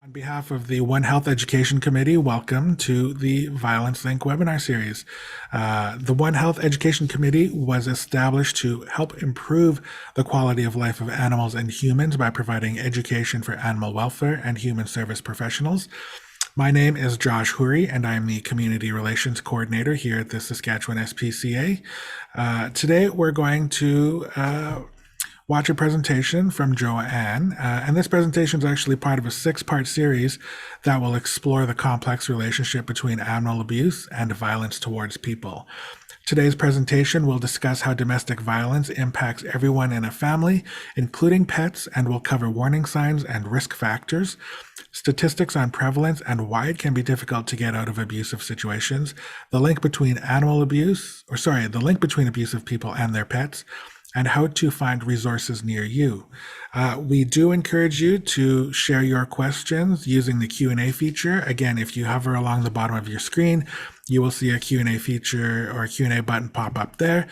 On behalf of the One Health Education Committee, welcome to the Violence Link webinar series. The One Health Education Committee was established to help improve the quality of life of animals and humans by providing education for animal welfare and human service professionals. My name is Josh Houry, and I am the Community Relations Coordinator here at the Saskatchewan SPCA. Today, we're going to watch a presentation from Joanne. And this presentation is actually part of a 6-part series that will explore the complex relationship between animal abuse and violence towards people. Today's presentation will discuss how domestic violence impacts everyone in a family, including pets, and will cover warning signs and risk factors, statistics on prevalence and why it can be difficult to get out of abusive situations, the link between the link between abusive people and their pets, and how to find resources near you. We do encourage you to share your questions using the Q&A feature. Again, if you hover along the bottom of your screen, you will see a Q&A feature or a Q&A button pop up there.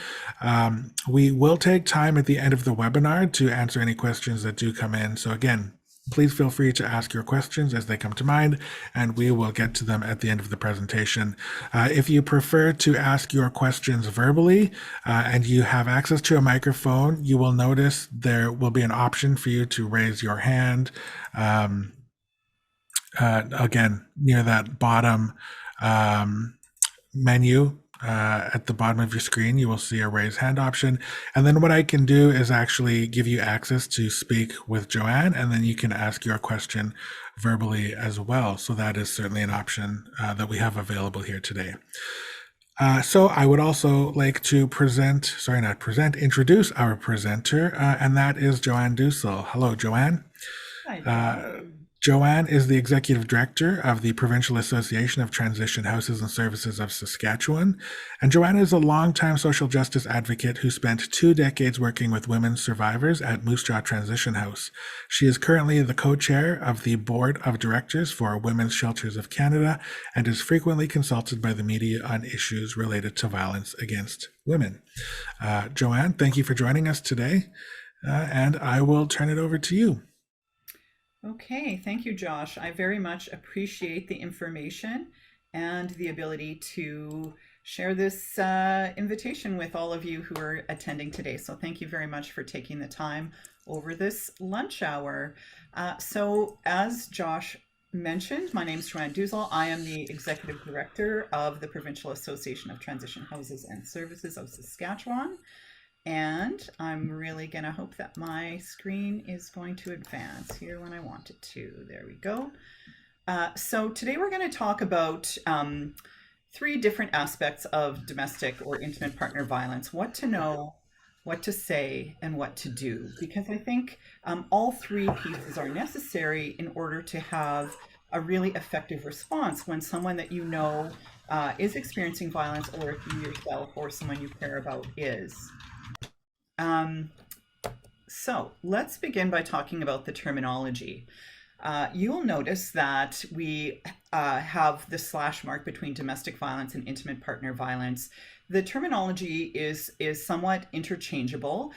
We will take time at the end of the webinar to answer any questions that do come in. So again, please feel free to ask your questions as they come to mind, and we will get to them at the end of the presentation. If you prefer to ask your questions verbally and you have access to a microphone, you will notice there will be an option for you to raise your hand. Again, near that bottom menu at the bottom of your screen, you will see a raise hand option. And then what I can do is actually give you access to speak with Joanne, and then you can ask your question verbally as well. So that is certainly an option that we have available here today. So I would also like to introduce our presenter, and that is Joanne Dusel. Hello, Joanne. Hi. Joanne is the Executive Director of the Provincial Association of Transition Houses and Services of Saskatchewan. And Joanne is a longtime social justice advocate who spent 2 decades working with women survivors at Moose Jaw Transition House. She is currently the co-chair of the Board of Directors for Women's Shelters of Canada and is frequently consulted by the media on issues related to violence against women. Joanne, thank you for joining us today, and I will turn it over to you. Okay, thank you, Josh. I very much appreciate the information and the ability to share this invitation with all of you who are attending today. So thank you very much for taking the time over this lunch hour. So as Josh mentioned, my name is Joanne Dusel. I am the Executive Director of the Provincial Association of Transition Houses and Services of Saskatchewan. And I'm really going to hope that my screen is going to advance here when I want it to. There we go. So today we're going to talk about 3 different aspects of domestic or intimate partner violence: what to know, what to say, and what to do. Because I think all 3 pieces are necessary in order to have a really effective response when someone that you know is experiencing violence, or if you yourself or someone you care about is. So let's begin by talking about the terminology. You will notice that we have the slash mark between domestic violence and intimate partner violence. The terminology is somewhat interchangeable,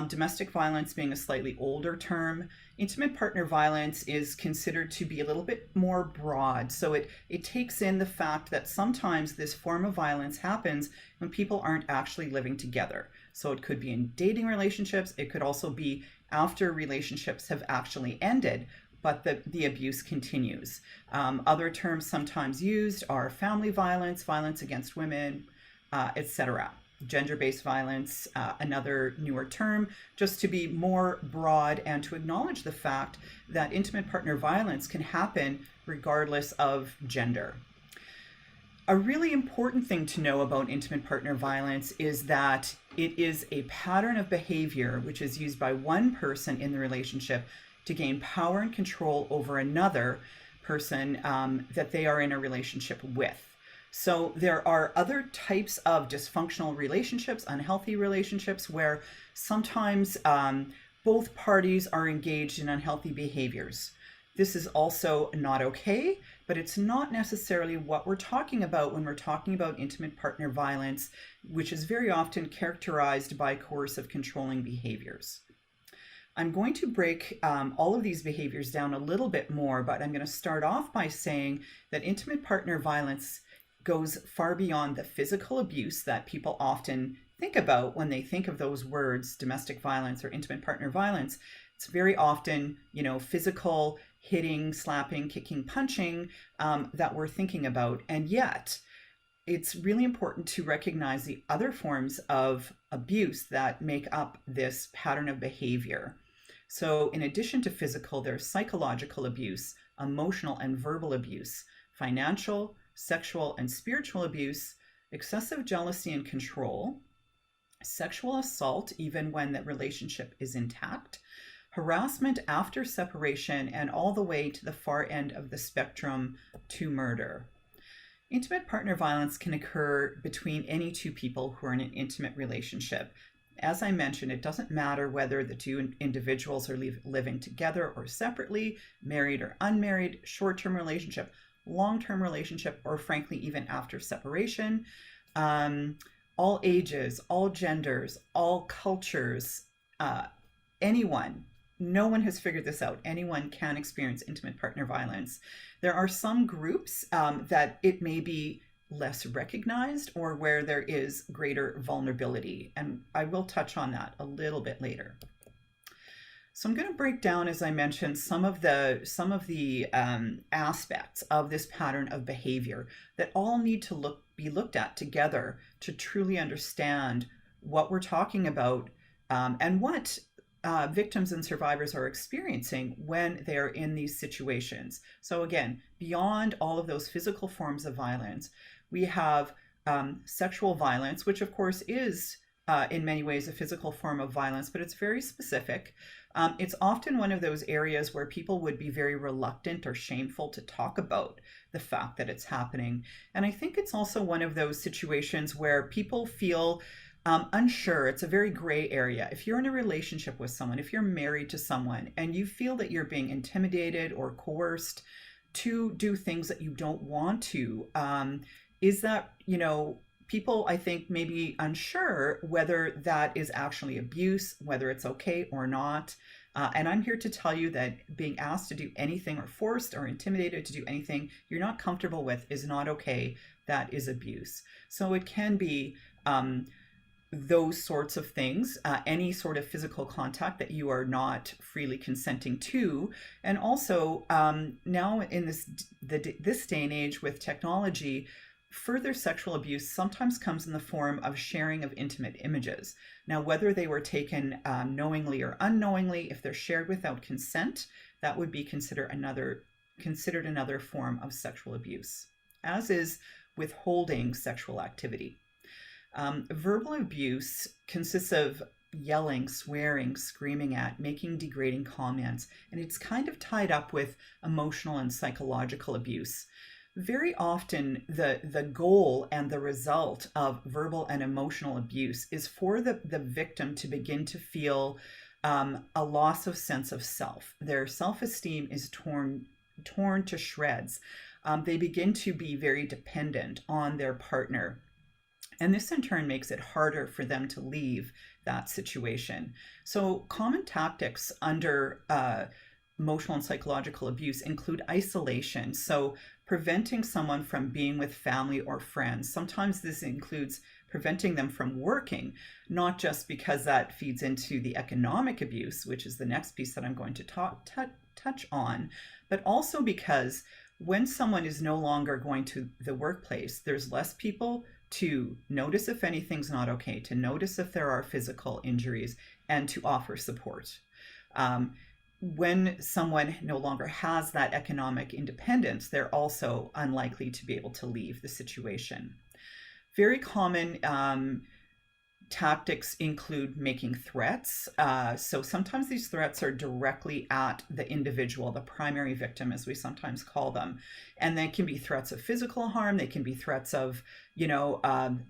domestic violence being a slightly older term. Intimate partner violence is considered to be a little bit more broad. So it takes in the fact that sometimes this form of violence happens when people aren't actually living together. So it could be in dating relationships. It could also be after relationships have actually ended, but the abuse continues. Other terms sometimes used are family violence, violence against women, etc. Gender-based violence, another newer term, just to be more broad and to acknowledge the fact that intimate partner violence can happen regardless of gender. A really important thing to know about intimate partner violence is that it is a pattern of behavior which is used by one person in the relationship to gain power and control over another person that they are in a relationship with. So there are other types of dysfunctional relationships, unhealthy relationships, where sometimes both parties are engaged in unhealthy behaviors. This is also not okay, but it's not necessarily what we're talking about when we're talking about intimate partner violence, which is very often characterized by coercive controlling behaviors. I'm going to break all of these behaviors down a little bit more, but I'm going to start off by saying that intimate partner violence goes far beyond the physical abuse that people often think about when they think of those words, domestic violence or intimate partner violence. It's very often, physical hitting, slapping, kicking, punching that we're thinking about. And yet, it's really important to recognize the other forms of abuse that make up this pattern of behavior. So, in addition to physical, there's psychological abuse, emotional and verbal abuse, financial, sexual, and spiritual abuse, excessive jealousy and control, sexual assault, even when the relationship is intact, harassment after separation, and all the way to the far end of the spectrum to murder. Intimate partner violence can occur between any two people who are in an intimate relationship. As I mentioned, it doesn't matter whether the two individuals are living together or separately, married or unmarried, short-term relationship, long-term relationship, or frankly, even after separation. All ages, all genders, all cultures, anyone. No one has figured this out. Anyone can experience intimate partner violence. There are some groups that it may be less recognized or where there is greater vulnerability. And I will touch on that a little bit later. So I'm going to break down, as I mentioned, some of the aspects of this pattern of behavior that all need to be looked at together to truly understand what we're talking about and what victims and survivors are experiencing when they're in these situations. So again, beyond all of those physical forms of violence, we have sexual violence, which of course is in many ways a physical form of violence, but it's very specific. It's often one of those areas where people would be very reluctant or shameful to talk about the fact that it's happening. And I think it's also one of those situations where people feel unsure. It's a very gray area. If you're in a relationship with someone, if you're married to someone and you feel that you're being intimidated or coerced to do things that you don't want to, is that, people, I think, may be unsure whether that is actually abuse, whether it's okay or not. And I'm here to tell you that being asked to do anything or forced or intimidated to do anything you're not comfortable with is not okay. That is abuse. So it can be those sorts of things, any sort of physical contact that you are not freely consenting to. And also now in this day and age with technology, further sexual abuse sometimes comes in the form of sharing of intimate images. Now, whether they were taken knowingly or unknowingly, if they're shared without consent, that would be considered another form of sexual abuse, as is withholding sexual activity. Verbal abuse consists of yelling, swearing, screaming at, making degrading comments, and it's kind of tied up with emotional and psychological abuse. Very often, the goal and the result of verbal and emotional abuse is for the victim to begin to feel a loss of sense of self. Their self-esteem is torn to shreds. They begin to be very dependent on their partner. And this in turn makes it harder for them to leave that situation. So common tactics under emotional and psychological abuse include isolation. So preventing someone from being with family or friends. Sometimes this includes preventing them from working, not just because that feeds into the economic abuse, which is the next piece that I'm going to touch on, but also because when someone is no longer going to the workplace, there's less people to notice if anything's not okay, to notice if there are physical injuries, and to offer support. When someone no longer has that economic independence, they're also unlikely to be able to leave the situation. Very common tactics include making threats. So sometimes these threats are directly at the individual, the primary victim, as we sometimes call them. And they can be threats of physical harm. They can be threats of,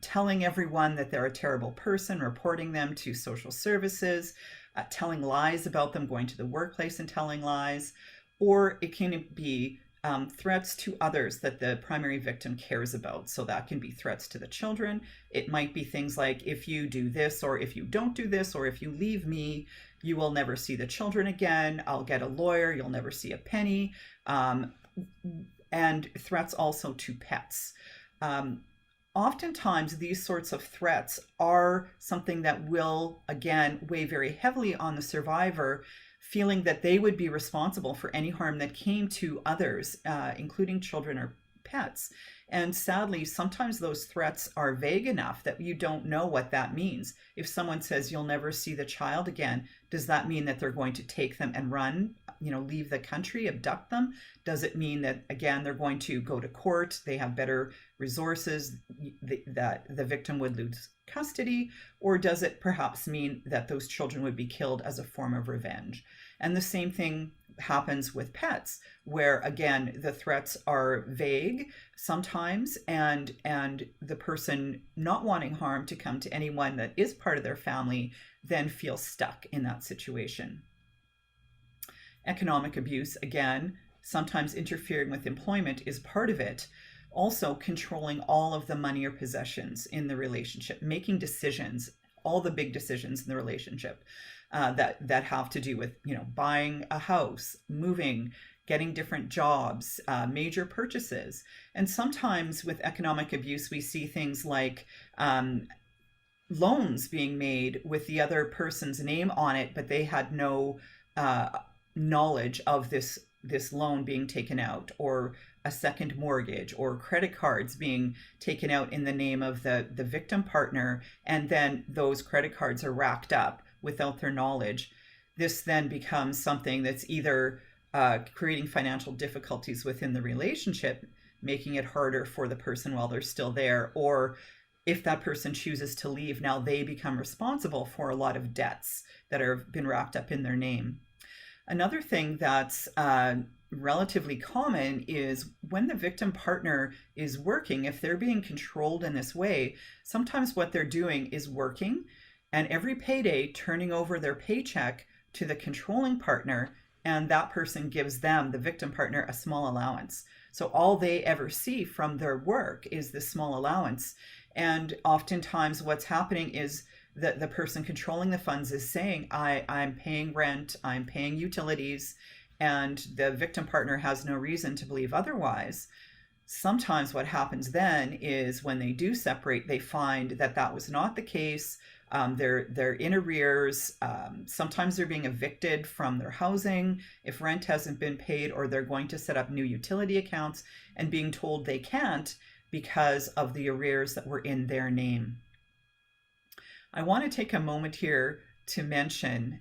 telling everyone that they're a terrible person, reporting them to social services, telling lies about them, going to the workplace and telling lies. Or it can be threats to others that the primary victim cares about. So that can be threats to the children. It might be things like, if you do this, or if you don't do this, or if you leave me, you will never see the children again. I'll get a lawyer. You'll never see a penny. And threats also to pets. Oftentimes, these sorts of threats are something that will, again, weigh very heavily on the survivor, feeling that they would be responsible for any harm that came to others, including children or pets. And sadly, sometimes those threats are vague enough that you don't know what that means. If someone says you'll never see the child again, does that mean that they're going to take them and run, leave the country, abduct them? Does it mean that, again, they're going to go to court, they have better resources, that the victim would lose custody? Or does it perhaps mean that those children would be killed as a form of revenge? And the same thing happens with pets, where, again, the threats are vague sometimes, and the person not wanting harm to come to anyone that is part of their family then feels stuck in that situation. Economic abuse, again, sometimes interfering with employment is part of it. Also controlling all of the money or possessions in the relationship, making decisions, all the big decisions in the relationship that have to do with, buying a house, moving, getting different jobs, major purchases. And sometimes with economic abuse, we see things like loans being made with the other person's name on it, but they had no knowledge of this loan being taken out, or a second mortgage, or credit cards being taken out in the name of the victim partner, and then those credit cards are racked up without their knowledge. This then becomes something that's either creating financial difficulties within the relationship, making it harder for the person while they're still there, or if that person chooses to leave, now they become responsible for a lot of debts that have been racked up in their name. Another thing that's relatively common is when the victim partner is working, if they're being controlled in this way, sometimes what they're doing is working, and every payday turning over their paycheck to the controlling partner, and that person gives them, the victim partner, a small allowance. So all they ever see from their work is this small allowance. And oftentimes what's happening is that the person controlling the funds is saying, I'm paying rent, I'm paying utilities, and the victim partner has no reason to believe otherwise. Sometimes what happens then is when they do separate, they find that that was not the case. They're in arrears. Sometimes they're being evicted from their housing if rent hasn't been paid, or they're going to set up new utility accounts and being told they can't because of the arrears that were in their name. I want to take a moment here to mention,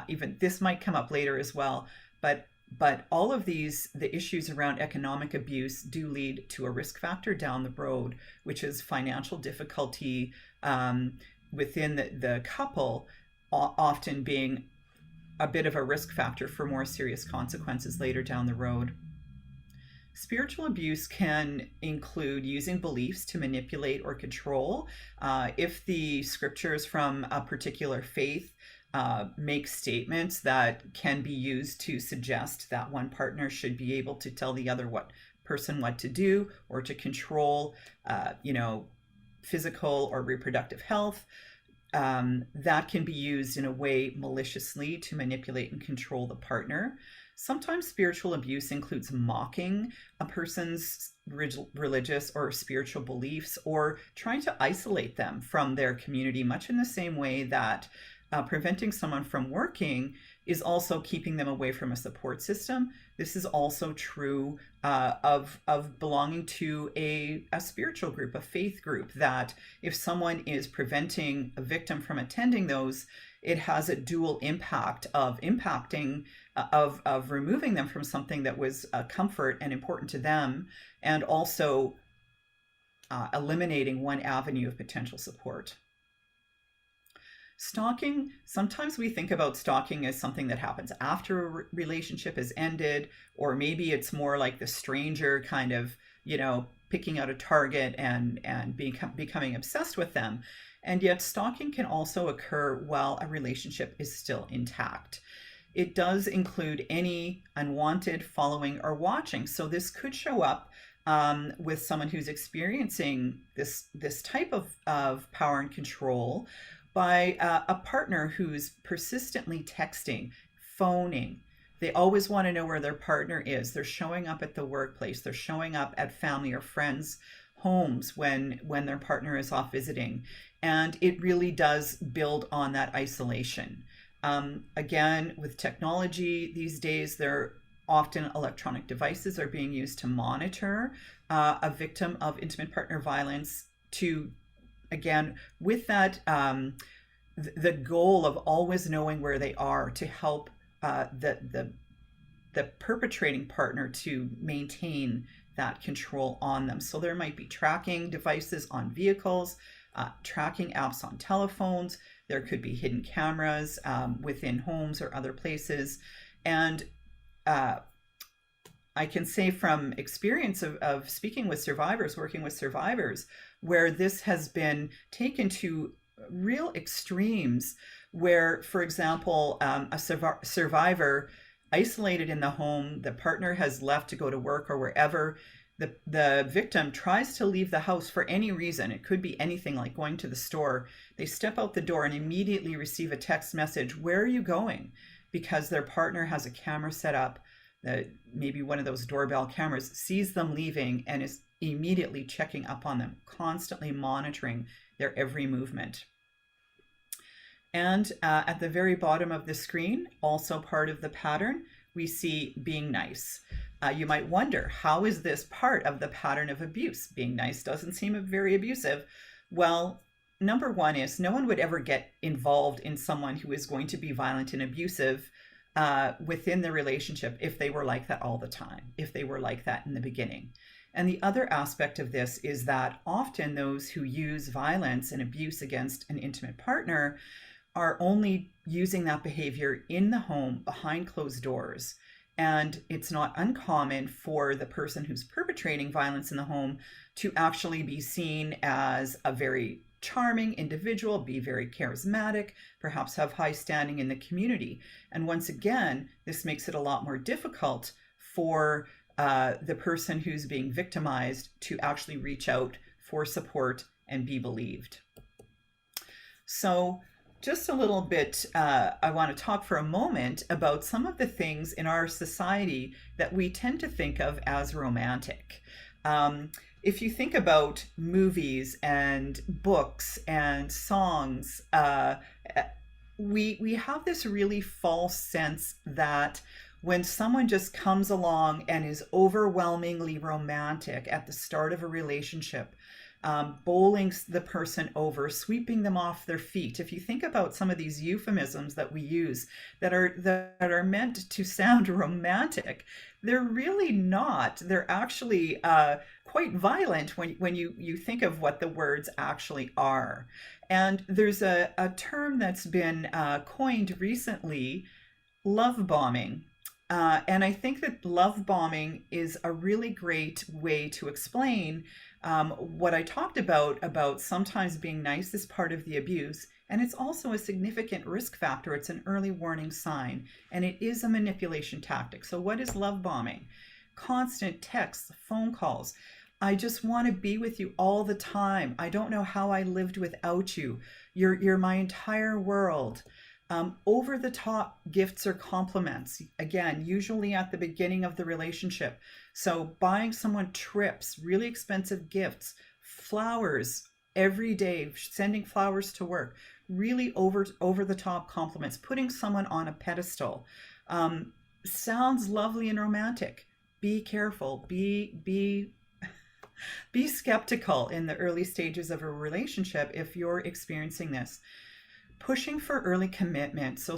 even this might come up later as well, but all of these, the issues around economic abuse do lead to a risk factor down the road, which is financial difficulty within the couple, often being a bit of a risk factor for more serious consequences later down the road. Spiritual abuse can include using beliefs to manipulate or control. If the scriptures from a particular faith make statements that can be used to suggest that one partner should be able to tell the other person what to do, or to control, physical or reproductive health, that can be used in a way maliciously to manipulate and control the partner. Sometimes spiritual abuse includes mocking a person's religious or spiritual beliefs, or trying to isolate them from their community, much in the same way that preventing someone from working is also keeping them away from a support system. This is also true of belonging to a spiritual group, a faith group, that if someone is preventing a victim from attending those, it has a dual impact of removing them from something that was a comfort and important to them, and also eliminating one avenue of potential support. Stalking, sometimes we think about stalking as something that happens after a relationship has ended, or maybe it's more like the stranger kind of, picking out a target and becoming obsessed with them. And yet stalking can also occur while a relationship is still intact. it does include any unwanted following or watching. So this could show up with someone who's experiencing this type of power and control by a partner who's persistently texting, phoning. They always want to know where their partner is. They're showing up at the workplace. They're showing up at family or friends' homes when their partner is off visiting. And it really does build on that isolation. Again, with technology these days, there often electronic devices are being used to monitor a victim of intimate partner violence to, again, with that, the goal of always knowing where they are to help the perpetrating partner to maintain that control on them. So there might be tracking devices on vehicles, tracking apps on telephones. There could be hidden cameras within homes or other places. And I can say from experience of speaking with survivors, working with survivors, where this has been taken to real extremes, where, for example, a survivor isolated in the home, the partner has left to go to work or wherever, the victim tries to leave the house for any reason. It could be anything like going to the store. They step out the door and immediately receive a text message, "Where are you going?" Because their partner has a camera set up, that maybe one of those doorbell cameras, sees them leaving and is immediately checking up on them, constantly monitoring their every movement. And at the very bottom of the screen, also part of the pattern, we see being nice. You might wonder, how is this part of the pattern of abuse? Being nice doesn't seem very abusive. Well, number one is no one would ever get involved in someone who is going to be violent and abusive within the relationship if they were like that all the time, if they were like that in the beginning. And the other aspect of this is that often those who use violence and abuse against an intimate partner are only using that behavior in the home behind closed doors. And it's not uncommon for the person who's perpetrating violence in the home to actually be seen as a very charming individual, be very charismatic, perhaps have high standing in the community. And once again, this makes it a lot more difficult for the person who's being victimized to actually reach out for support and be believed. So just a little bit, I want to talk for a moment about some of the things in our society that we tend to think of as romantic. If you think about movies and books and songs, we have this really false sense that when someone just comes along and is overwhelmingly romantic at the start of a relationship, bowling the person over, sweeping them off their feet. If you think about some of these euphemisms that we use that are meant to sound romantic, they're really not. They're actually quite violent when you think of what the words actually are. And there's a term that's been coined recently, love bombing. And I think that love bombing is a really great way to explain what I talked about sometimes being nice is part of the abuse, and it's also a significant risk factor. It's an early warning sign, and it is a manipulation tactic. So what is love bombing? Constant texts, phone calls. I just want to be with you all the time. I don't know how I lived without you. You're my entire world. Over the top gifts or compliments, again, usually at the beginning of the relationship. So buying someone trips, really expensive gifts, flowers every day, sending flowers to work, really over the top compliments, putting someone on a pedestal. Sounds lovely and romantic. Be careful, be skeptical in the early stages of a relationship if you're experiencing this. Pushing for early commitment. So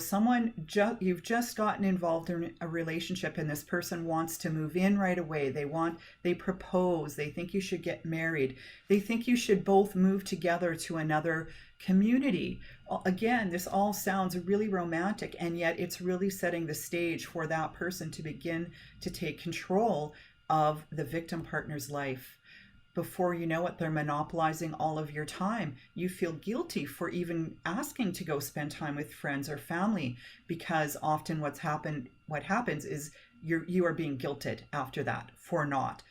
you've just gotten involved in a relationship and this person wants to move in right away. They propose, they think you should get married. They think you should both move together to another community. Again, this all sounds really romantic, and yet it's really setting the stage for that person to begin to take control of the victim partner's life. Before you know it, they're monopolizing all of your time. You feel guilty for even asking to go spend time with friends or family, because often what happens is you are being guilted after that for not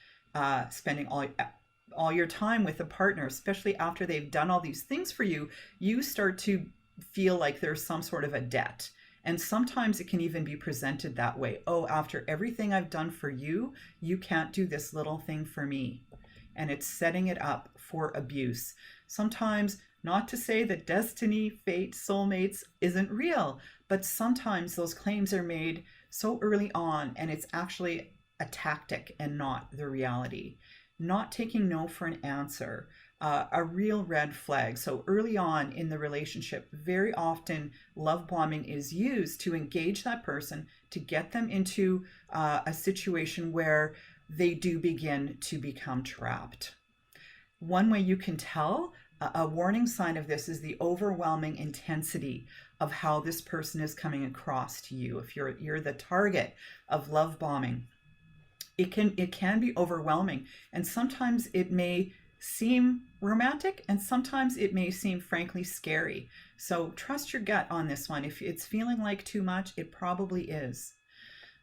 spending all your time with a partner, especially after they've done all these things for you. You start to feel like there's some sort of a debt. And sometimes it can even be presented that way. Oh, after everything I've done for you, you can't do this little thing for me. And it's setting it up for abuse. Sometimes, not to say that destiny, fate, soulmates isn't real, but sometimes those claims are made so early on, and it's actually a tactic and not the reality. Not taking no for an answer, a real red flag. So early on in the relationship, very often love bombing is used to engage that person, to get them into a situation where they do begin to become trapped. One way you can tell, a warning sign of this is the overwhelming intensity of how this person is coming across to you. If you're the target of love bombing, it can be overwhelming, and sometimes it may seem romantic, and sometimes it may seem frankly scary. So trust your gut on this one. If it's feeling like too much, it probably is.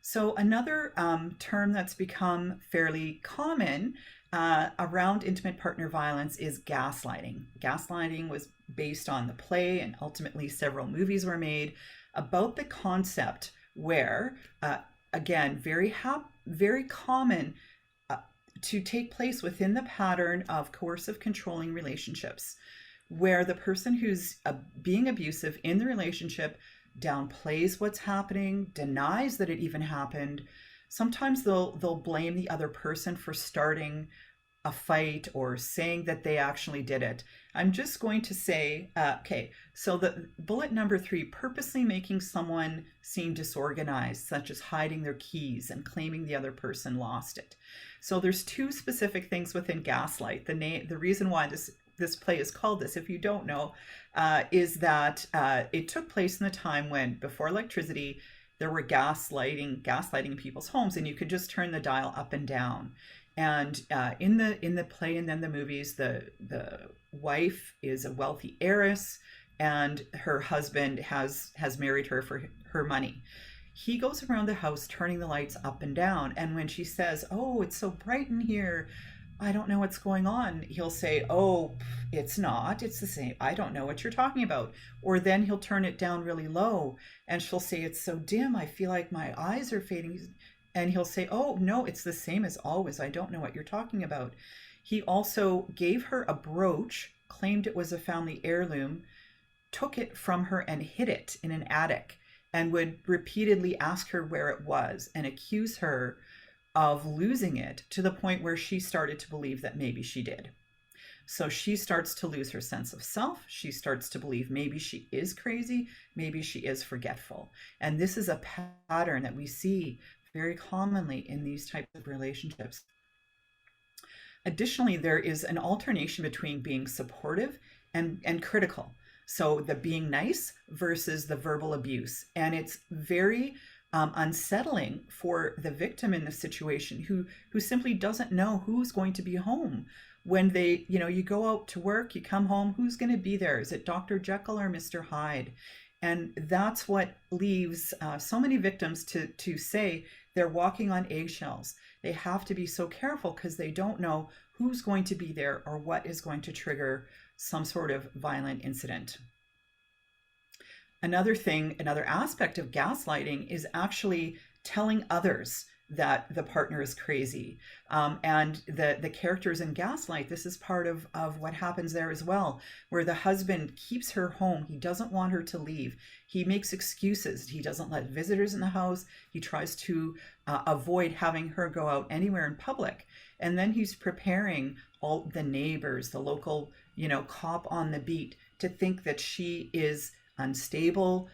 So another term that's become fairly common around intimate partner violence is gaslighting. Gaslighting was based on the play, and ultimately several movies were made about the concept where, again, very common to take place within the pattern of coercive controlling relationships, where the person who's being abusive in the relationship downplays what's happening, denies that it even happened. Sometimes they'll blame the other person for starting a fight or saying that they actually did it. I'm just going to say, okay, so the bullet number 3, purposely making someone seem disorganized, such as hiding their keys and claiming the other person lost it. So there's 2 specific things within gaslight. The reason why this play is called this, if you don't know, is that it took place in the time when, before electricity, there were gaslighting people's homes, and you could just turn the dial up and down. And in the play and then the movies, the wife is a wealthy heiress, and her husband has married her for her money. He goes around the house turning the lights up and down, and when she says, "Oh, it's so bright in here, I don't know what's going on," he'll say, "Oh, it's not. It's the same. I don't know what you're talking about." Or then he'll turn it down really low, and she'll say, "It's so dim. I feel like my eyes are fading." And he'll say, "Oh, no, it's the same as always. I don't know what you're talking about." He also gave her a brooch, claimed it was a family heirloom, took it from her and hid it in an attic, and would repeatedly ask her where it was and accuse her of losing it, to the point where she started to believe that maybe she did. So she starts to lose her sense of self. She starts to believe maybe she is crazy, maybe she is forgetful. And this is a pattern that we see very commonly in these types of relationships. Additionally, there is an alternation between being supportive and critical. So the being nice versus the verbal abuse. And it's very unsettling for the victim in this situation, who simply doesn't know who's going to be home when you go out to work, you come home, who's going to be there? Is it Dr. Jekyll or Mr. Hyde? And that's what leaves so many victims to say they're walking on eggshells. They have to be so careful because they don't know who's going to be there or what is going to trigger some sort of violent incident. Another aspect of gaslighting is actually telling others that the partner is crazy. And the characters in Gaslight, this is part of what happens there as well, where the husband keeps her home. He doesn't want her to leave. He makes excuses. He doesn't let visitors in the house. He tries to avoid having her go out anywhere in public. And then he's preparing all the neighbors, the local, cop on the beat, to think that she is unstable,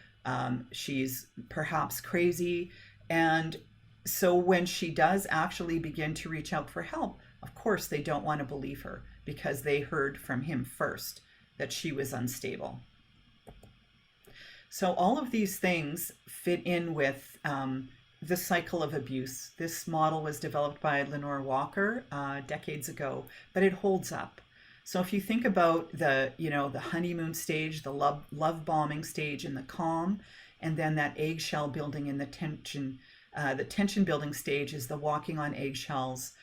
she's perhaps crazy. And so when she does actually begin to reach out for help, of course they don't want to believe her because they heard from him first that she was unstable. So all of these things fit in with the cycle of abuse. This model was developed by Lenore Walker decades ago, but it holds up. So if you think about the honeymoon stage, the love bombing stage, and the calm, and then that eggshell building and the tension building stage is the walking on eggshells.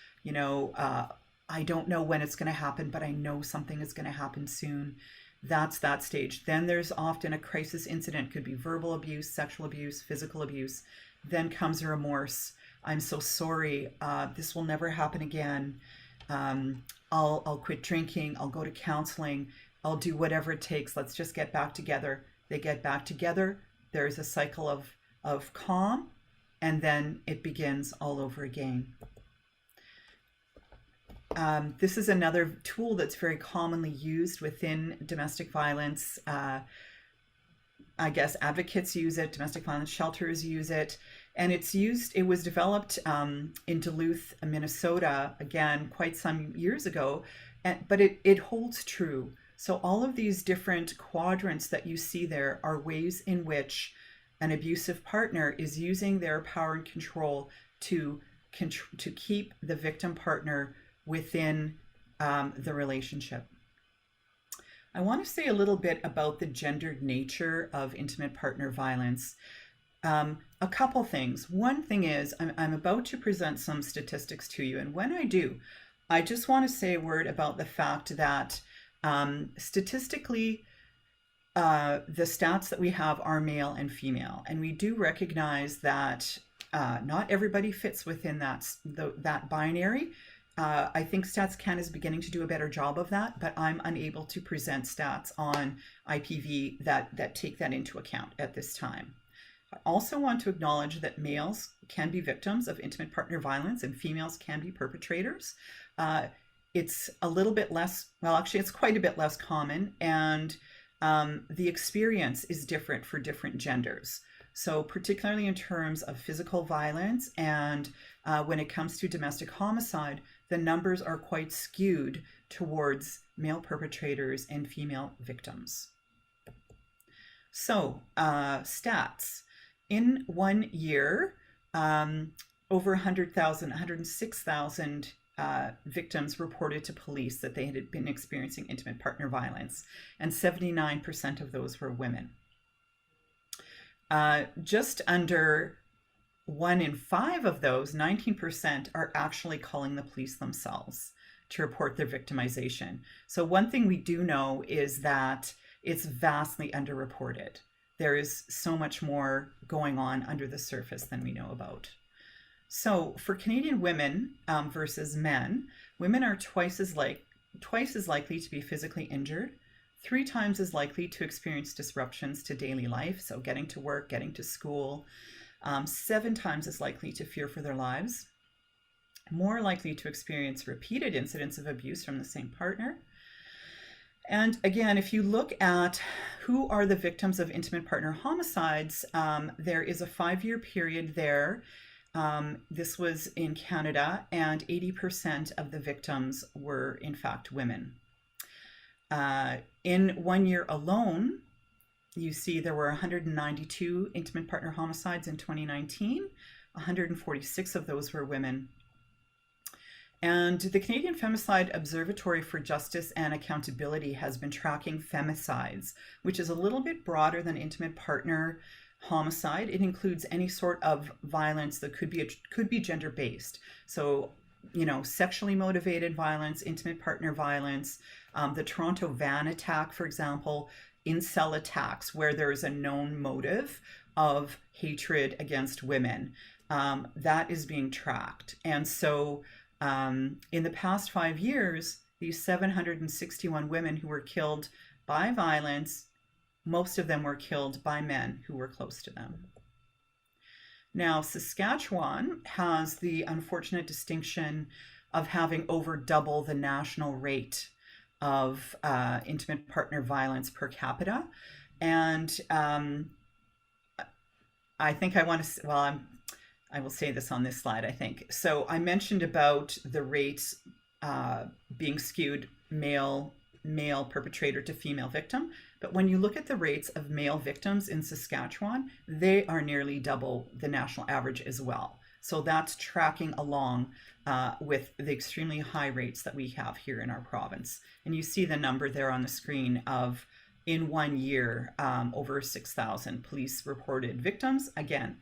I don't know when it's going to happen, but I know something is going to happen soon. That's that stage. Then there's often a crisis incident. Could be verbal abuse, sexual abuse, physical abuse. Then comes remorse. I'm so sorry. This will never happen again. I'll quit drinking. I'll go to counseling. I'll do whatever it takes. Let's just get back together. They get back together. There's a cycle of calm, and then it begins all over again. This is another tool that's very commonly used within domestic violence. I guess advocates use it, domestic violence shelters use it, and it was developed in Duluth, Minnesota, again, quite some years ago, but it holds true. So all of these different quadrants that you see there are ways in which an abusive partner is using their power and control to keep the victim partner within the relationship. I want to say a little bit about the gendered nature of intimate partner violence. A couple things. One thing is I'm about to present some statistics to you, and when I do, I just want to say a word about the fact that statistically, the stats that we have are male and female, and we do recognize that not everybody fits within that binary. I think Stats Canada is beginning to do a better job of that, but I'm unable to present stats on IPV that take that into account at this time. I also want to acknowledge that males can be victims of intimate partner violence and females can be perpetrators. It's a little bit less, well, actually, it's quite a bit less common, and the experience is different for different genders. So particularly in terms of physical violence and when it comes to domestic homicide, the numbers are quite skewed towards male perpetrators and female victims. So stats. In 1 year, over 106,000 victims reported to police that they had been experiencing intimate partner violence, and 79% of those were women. Just under 1 in 5 of those, 19%, are actually calling the police themselves to report their victimization. So one thing we do know is that it's vastly underreported. There is so much more going on under the surface than we know about. So for Canadian women versus men, women are twice as likely to be physically injured, 3 times as likely to experience disruptions to daily life, so getting to work, getting to school, 7 times as likely to fear for their lives, more likely to experience repeated incidents of abuse from the same partner. And again, if you look at who are the victims of intimate partner homicides, there is a 5-year period there. This was in Canada, and 80% of the victims were in fact women. In 1 year alone, you see there were 192 intimate partner homicides in 2019. 146 of those were women. And the Canadian Femicide Observatory for Justice and Accountability has been tracking femicides, which is a little bit broader than intimate partner homicide. It includes any sort of violence that could be gender-based. So, sexually motivated violence, intimate partner violence, the Toronto van attack, for example, incel attacks where there is a known motive of hatred against women. That is being tracked. And so in the past 5 years, these 761 women who were killed by violence, most of them were killed by men who were close to them. Now, Saskatchewan has the unfortunate distinction of having over double the national rate of intimate partner violence per capita. And I think I want to, I will say this on this slide, I think. So I mentioned about the rates being skewed male male perpetrator to female victim. But when you look at the rates of male victims in Saskatchewan, they are nearly double the national average as well. So that's tracking along with the extremely high rates that we have here in our province. And you see the number there on the screen of, in 1 year, over 6,000 police reported victims. Again,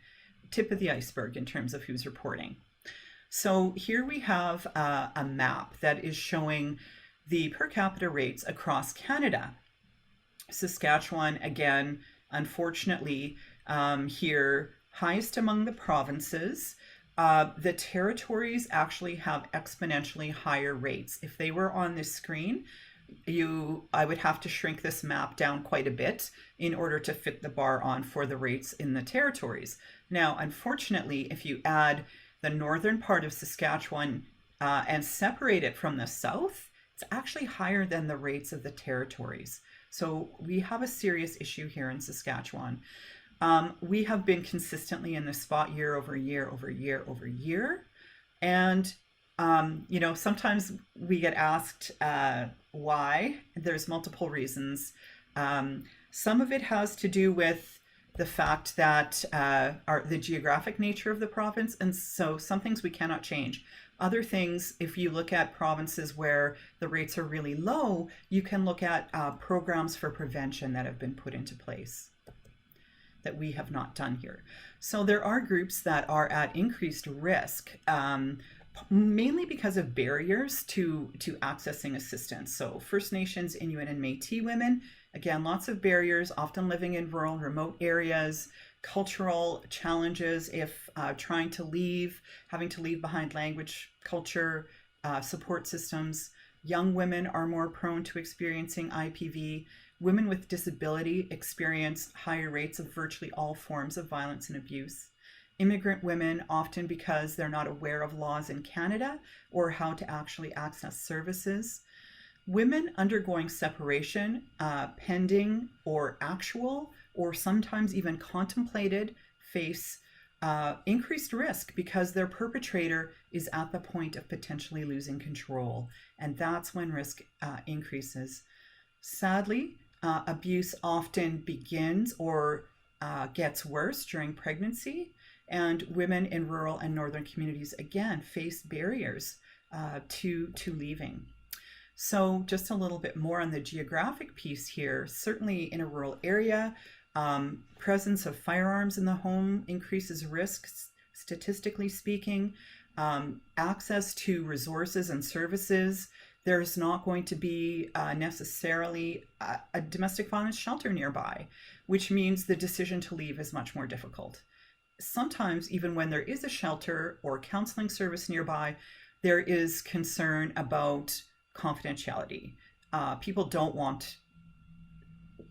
tip of the iceberg in terms of who's reporting. So here we have a map that is showing the per capita rates across Canada. Saskatchewan, again, unfortunately, here, highest among the provinces. The territories actually have exponentially higher rates. If they were on this screen, I would have to shrink this map down quite a bit in order to fit the bar on for the rates in the territories. Now, unfortunately, if you add the northern part of Saskatchewan and separate it from the south, it's actually higher than the rates of the territories. So we have a serious issue here in Saskatchewan. We have been consistently in this spot year over year over year over year. And, you know, sometimes we get asked why. There's multiple reasons. Some of it has to do with the fact that the geographic nature of the province. And so some things we cannot change. Other things, if you look at provinces where the rates are really low, you can look at programs for prevention that have been put into place that we have not done here. So there are groups that are at increased risk, mainly because of barriers to accessing assistance. So First Nations, Inuit, and Métis women, again, lots of barriers, often living in rural, remote areas, cultural challenges if trying to leave, having to leave behind language, culture, support systems. Young women are more prone to experiencing IPV. Women with disability experience higher rates of virtually all forms of violence and abuse. Immigrant women, often because they're not aware of laws in Canada or how to actually access services. Women undergoing separation, pending or actual, or sometimes even contemplated, face increased risk because their perpetrator is at the point of potentially losing control. And that's when risk increases. Sadly, abuse often begins or gets worse during pregnancy, and women in rural and northern communities, again, face barriers to leaving. So just a little bit more on the geographic piece here. Certainly in a rural area, presence of firearms in the home increases risks, statistically speaking. Access to resources and services. There's not going to be necessarily a domestic violence shelter nearby, which means the decision to leave is much more difficult. Sometimes, even when there is a shelter or counseling service nearby, there is concern about confidentiality. People don't want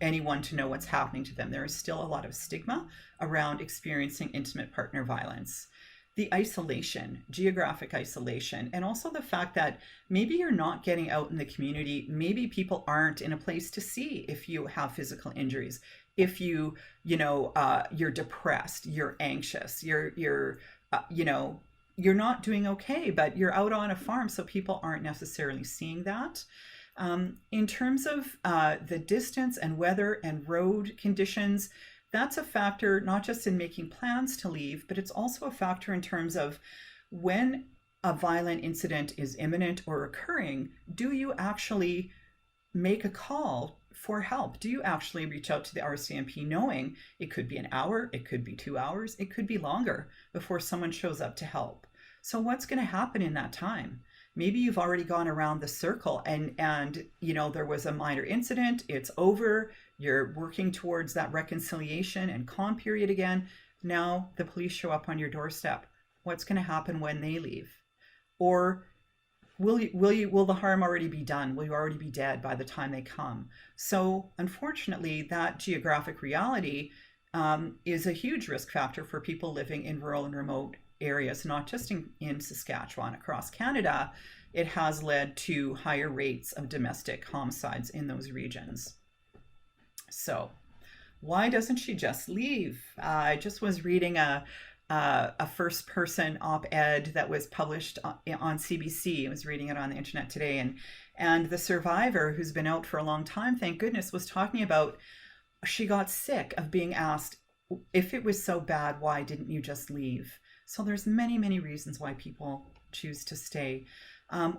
anyone to know what's happening to them. There is still a lot of stigma around experiencing intimate partner violence. The isolation, geographic isolation, and also the fact that maybe you're not getting out in the community. Maybe people aren't in a place to see if you have physical injuries. If you're depressed, you're anxious, you're not doing okay, but you're out on a farm, so people aren't necessarily seeing that. In terms of the distance and weather and road conditions, that's a factor not just in making plans to leave, but it's also a factor in terms of when a violent incident is imminent or occurring, do you actually make a call for help? Do you actually reach out to the RCMP knowing it could be an hour, it could be 2 hours, it could be longer before someone shows up to help? So what's going to happen in that time? Maybe you've already gone around the circle and there was a minor incident, it's over, you're working towards that reconciliation and calm period again. Now the police show up on your doorstep. What's going to happen when they leave? Or will the harm already be done? Will you already be dead by the time they come? So unfortunately, that geographic reality is a huge risk factor for people living in rural and remote areas, not just in Saskatchewan, across Canada. It has led to higher rates of domestic homicides in those regions. So why doesn't she just leave? I just was reading a a first person op-ed that was published on CBC. I was reading it on the internet today, and the survivor, who's been out for a long time, thank goodness, was talking about she got sick of being asked, if it was so bad, why didn't you just leave? So there's many, many reasons why people choose to stay.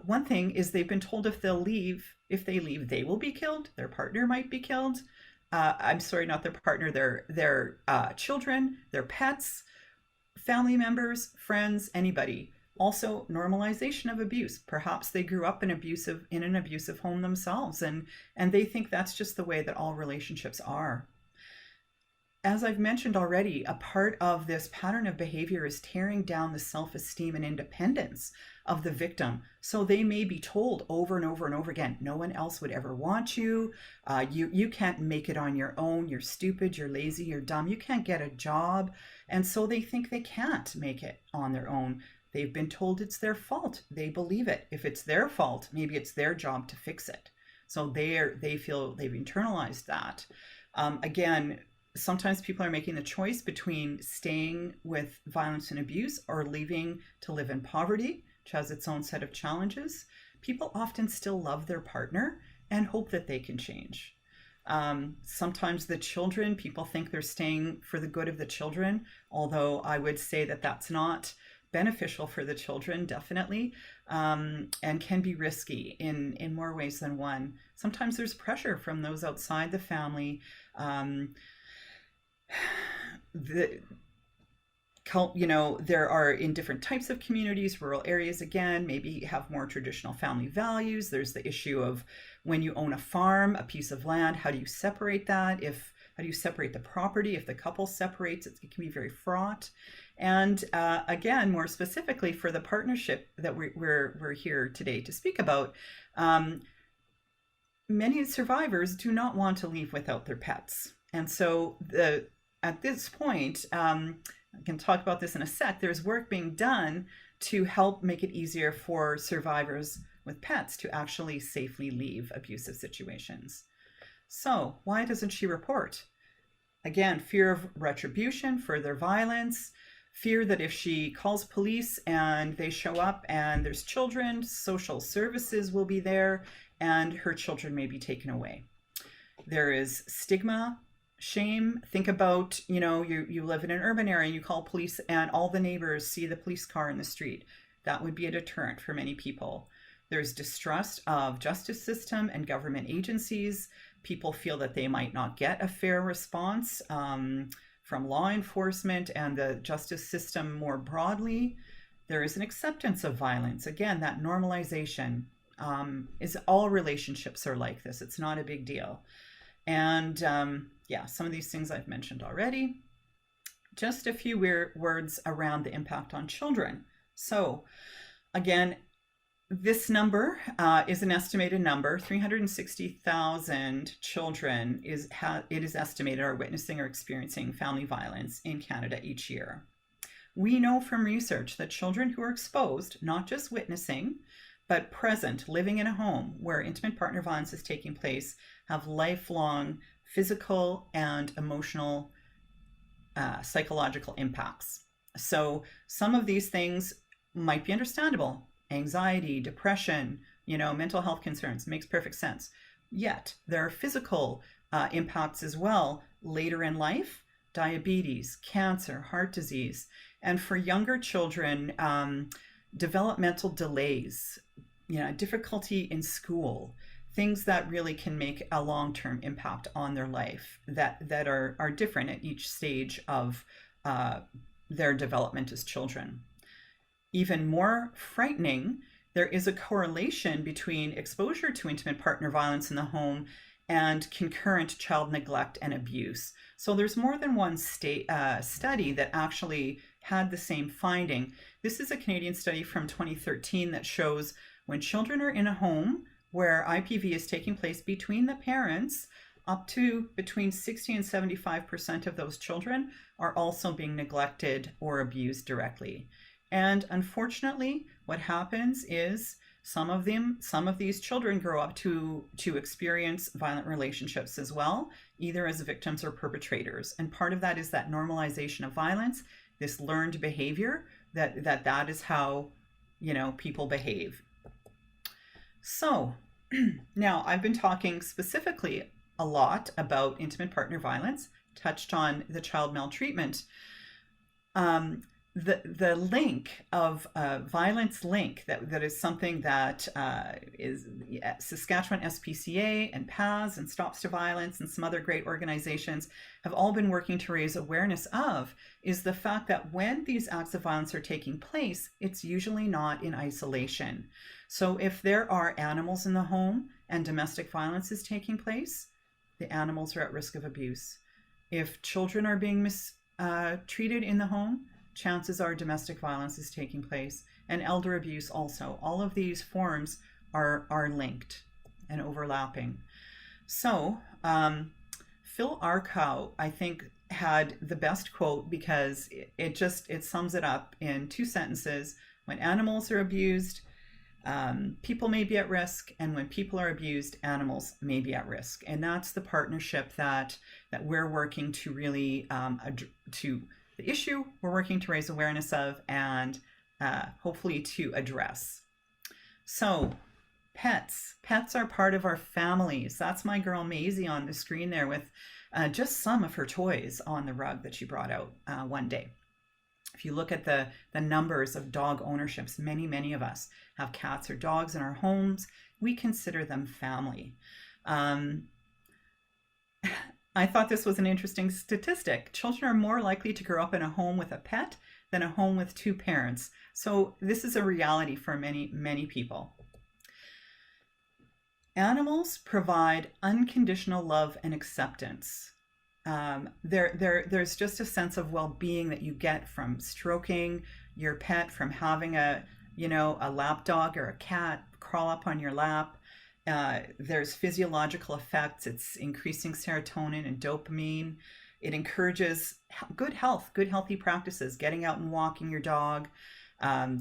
One thing is they've been told if they leave, they will be killed. Their partner might be killed. I'm sorry, not their partner, their children, their pets, family members, friends, anybody. Also, normalization of abuse. Perhaps they grew up in an abusive home themselves, and they think that's just the way that all relationships are. As I've mentioned already, a part of this pattern of behavior is tearing down the self-esteem and independence of the victim. So they may be told over and over and over again, no one else would ever want you. You can't make it on your own. You're stupid, you're lazy, you're dumb. You can't get a job. And so they think they can't make it on their own. They've been told it's their fault. They believe it. If it's their fault, maybe it's their job to fix it. So they feel they've internalized that. Again, sometimes people are making the choice between staying with violence and abuse or leaving to live in poverty, which has its own set of challenges. People often still love their partner and hope that they can change. Sometimes the children, people think they're staying for the good of the children, although I would say that that's not beneficial for the children, definitely, and can be risky in more ways than one. Sometimes there's pressure from those outside the family. There are in different types of communities, rural areas, again, maybe have more traditional family values. There's the issue of when you own a farm, a piece of land, how do you separate that? How do you separate the property? If the couple separates, it can be very fraught. And again, more specifically for the partnership that we're here today to speak about, many survivors do not want to leave without their pets. And so at this point, I can talk about this in a sec, there's work being done to help make it easier for survivors with pets to actually safely leave abusive situations. So why doesn't she report? Again, fear of retribution, further violence, fear that if she calls police and they show up and there's children, social services will be there and her children may be taken away. There is stigma, shame. Think about, you live in an urban area and you call police and all the neighbors see the police car in the street. That would be a deterrent for many people. There's distrust of justice system and government agencies. People feel that they might not get a fair response from law enforcement and the justice system more broadly. There is an acceptance of violence. Again, that normalization is all relationships are like this. It's not a big deal. And some of these things I've mentioned already. Just a few words around the impact on children. So again, this number is an estimated number. 360,000 children it is estimated are witnessing or experiencing family violence in Canada each year. We know from research that children who are exposed, not just witnessing, but present, living in a home where intimate partner violence is taking place, have lifelong physical and emotional, psychological impacts. So some of these things might be understandable. Anxiety, depression, mental health concerns, makes perfect sense. Yet there are physical impacts as well later in life, diabetes, cancer, heart disease, and for younger children, developmental delays, difficulty in school, things that really can make a long-term impact on their life that are different at each stage of their development as children. Even more frightening, there is a correlation between exposure to intimate partner violence in the home and concurrent child neglect and abuse. So there's more than one study that actually had the same finding. This is a Canadian study from 2013 that shows when children are in a home where IPV is taking place between the parents, up to between 60 and 75% of those children are also being neglected or abused directly. And unfortunately, what happens is some of these children grow up to experience violent relationships as well, either as victims or perpetrators. And part of that is that normalization of violence this learned behavior, that is how, people behave. So now I've been talking specifically a lot about intimate partner violence, touched on the child maltreatment. The link of violence link that is something that is Saskatchewan SPCA and PAS and Stops to Violence and some other great organizations have all been working to raise awareness of, is the fact that when these acts of violence are taking place, it's usually not in isolation. So if there are animals in the home and domestic violence is taking place, the animals are at risk of abuse. If children are being mistreated in the home, chances are domestic violence is taking place, and elder abuse also. All of these forms are linked and overlapping. So Phil Arkow, I think, had the best quote, because it sums it up in 2 sentences. When animals are abused, people may be at risk, and when people are abused, animals may be at risk. And that's the partnership that we're working to really the issue we're working to raise awareness of and hopefully to address. So pets are part of our families. That's my girl Maisie on the screen there with just some of her toys on the rug that she brought out one day. If you look at the numbers of dog ownerships, many of us have cats or dogs in our homes. We consider them family. I thought this was an interesting statistic. Children are more likely to grow up in a home with a pet than a home with 2 parents. So this is a reality for many people. Animals provide unconditional love and acceptance. There's just a sense of well-being that you get from stroking your pet, from having a lap dog or a cat crawl up on your lap. There's physiological effects. It's increasing serotonin and dopamine. It encourages good health, good healthy practices, getting out and walking your dog,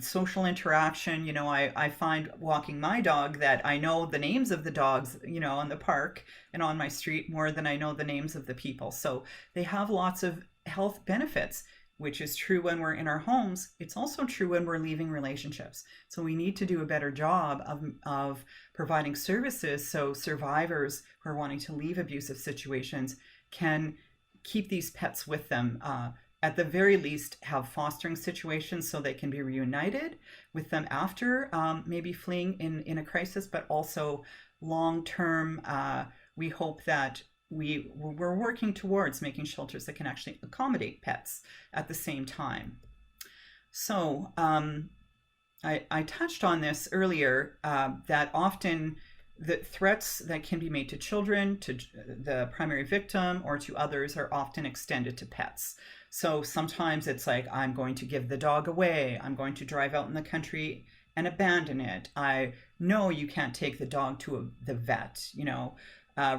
social interaction. I find walking my dog that I know the names of the dogs, on the park and on my street more than I know the names of the people. So they have lots of health benefits, which is true when we're in our homes. It's also true when we're leaving relationships. So we need to do a better job of providing services so survivors who are wanting to leave abusive situations can keep these pets with them. At the very least, have fostering situations so they can be reunited with them after maybe fleeing in a crisis, but also long-term, we hope that we're working towards making shelters that can actually accommodate pets at the same time. So I touched on this earlier, that often the threats that can be made to children, to the primary victim, or to others are often extended to pets. So sometimes it's like, I'm going to give the dog away. I'm going to drive out in the country and abandon it. I know you can't take the dog to the vet,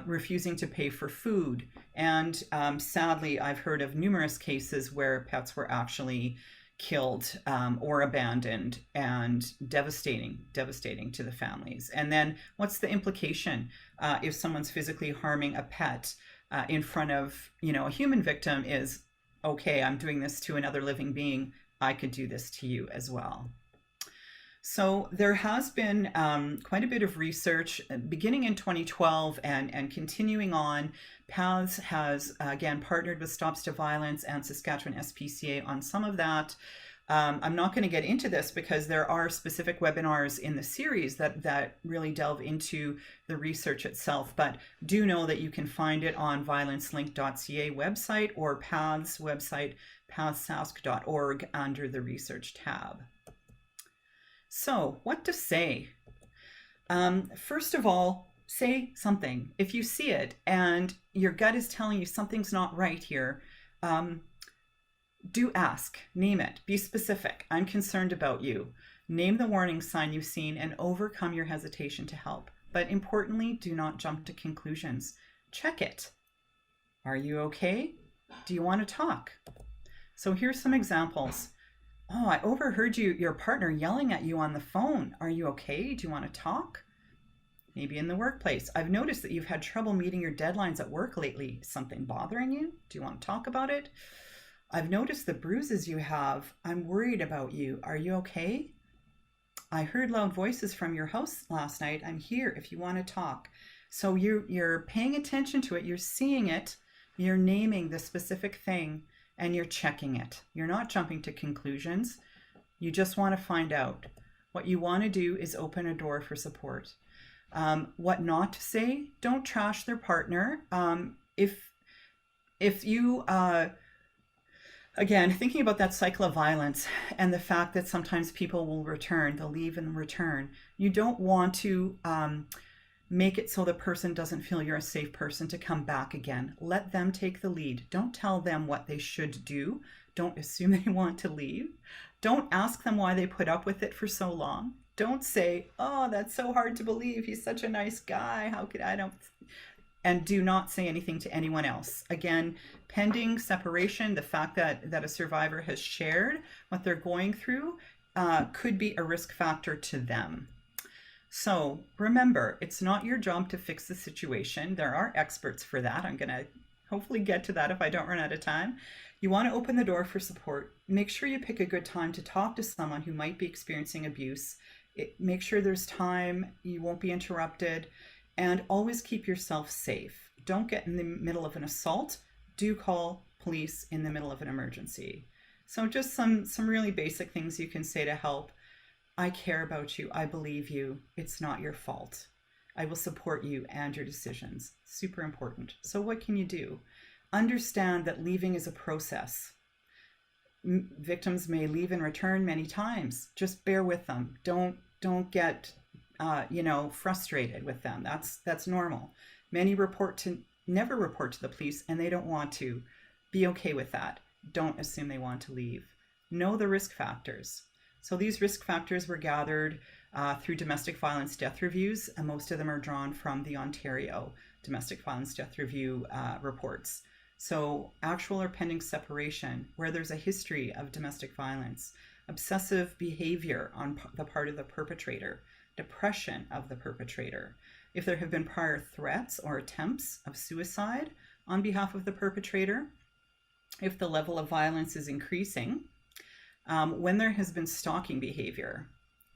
refusing to pay for food. And sadly, I've heard of numerous cases where pets were actually killed or abandoned, and devastating to the families. And then what's the implication if someone's physically harming a pet in front of a human victim is, okay, I'm doing this to another living being, I could do this to you as well. So there has been quite a bit of research beginning in 2012 and continuing on. PAS has, again, partnered with Stops to Violence and Saskatchewan SPCA on some of that. I'm not going to get into this because there are specific webinars in the series that really delve into the research itself, but do know that you can find it on violencelink.ca website or PAS website, passask.org, under the research tab. So what to say? First of all, say something. If you see it and your gut is telling you something's not right here, do ask, name it, be specific. I'm concerned about you. Name the warning sign you've seen and overcome your hesitation to help. But importantly, do not jump to conclusions. Check it. Are you okay? Do you want to talk? So here's some examples. Oh, I overheard your partner yelling at you on the phone. Are you okay? Do you want to talk? Maybe in the workplace. I've noticed that you've had trouble meeting your deadlines at work lately. Something bothering you? Do you want to talk about it? I've noticed the bruises you have. I'm worried about you. Are you okay? I heard loud voices from your house last night. I'm here if you want to talk. So you're paying attention to it, you're seeing it, you're naming the specific thing, and you're checking it. You're not jumping to conclusions. You just want to find out. What you want to do is open a door for support. What not to say, don't trash their partner. If you again, thinking about that cycle of violence and the fact that sometimes people will return, they'll leave and return, you don't want to make it so the person doesn't feel you're a safe person to come back again. Let them take the lead. Don't tell them what they should do. Don't assume they want to leave. Don't ask them why they put up with it for so long. Don't say, oh, that's so hard to believe. He's such a nice guy. How could I don't... And do not say anything to anyone else. Again, pending separation, the fact that a survivor has shared what they're going through could be a risk factor to them. So remember, it's not your job to fix the situation. There are experts for that. I'm going to hopefully get to that if I don't run out of time. You want to open the door for support. Make sure you pick a good time to talk to someone who might be experiencing abuse. Make sure there's time, you won't be interrupted. And always keep yourself safe. Don't get in the middle of an assault. Do call police in the middle of an emergency. So just some really basic things you can say to help. I care about you. I believe you. It's not your fault. I will support you and your decisions. Super important. So what can you do? Understand that leaving is a process. Victims may leave and return many times. Just bear with them. Don't get frustrated with them. That's normal. Many never report to the police, and they don't want to. Be okay with that. Don't assume they want to leave. Know the risk factors. So these risk factors were gathered through domestic violence death reviews, and most of them are drawn from the Ontario Domestic Violence Death Review reports. So actual or pending separation, where there's a history of domestic violence, obsessive behavior on the part of the perpetrator, depression of the perpetrator, if there have been prior threats or attempts of suicide on behalf of the perpetrator, if the level of violence is increasing, when there has been stalking behavior,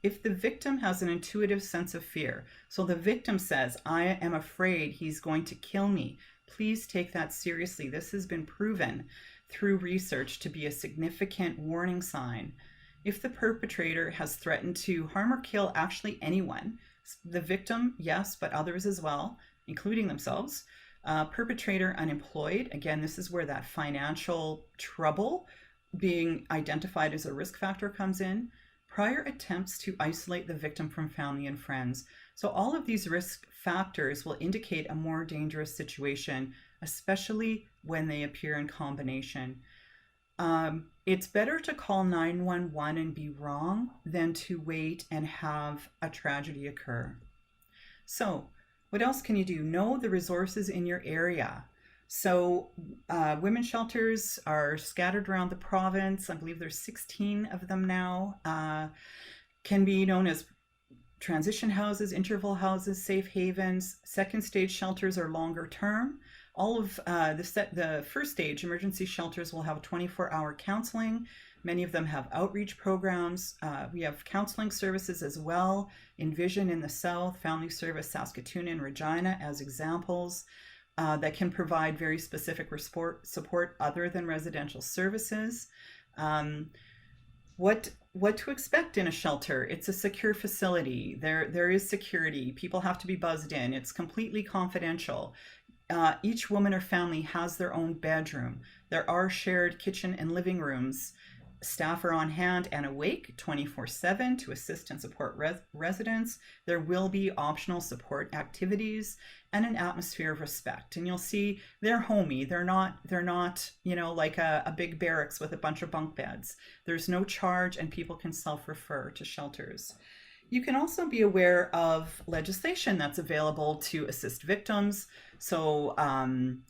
if the victim has an intuitive sense of fear. So the victim says, I am afraid he's going to kill me. Please take that seriously. This has been proven through research to be a significant warning sign. If the perpetrator has threatened to harm or kill actually anyone, the victim, yes, but others as well, including themselves, perpetrator unemployed, again, this is where that financial trouble being identified as a risk factor comes in, prior attempts to isolate the victim from family and friends. So all of these risk factors will indicate a more dangerous situation, especially when they appear in combination. It's better to call 911 and be wrong than to wait and have a tragedy occur. So what else can you do? Know the resources in your area. So women's shelters are scattered around the province. I believe there's 16 of them now. Can be known as transition houses, interval houses, safe havens. Second stage shelters are longer term. All of the first stage emergency shelters will have 24-hour counseling. Many of them have outreach programs. We have counseling services as well. Envision in the South, Family Service Saskatoon and Regina as examples that can provide very specific support other than residential services. What to expect in a shelter? It's a secure facility. There is security. People have to be buzzed in. It's completely confidential. Each woman or family has their own bedroom. There are shared kitchen and living rooms. Staff are on hand and awake 24/7 to assist and support residents. There will be optional support activities and an atmosphere of respect. And you'll see they're homey. They're not, like a big barracks with a bunch of bunk beds. There's no charge and people can self-refer to shelters. You can also be aware of legislation that's available to assist victims. So I'm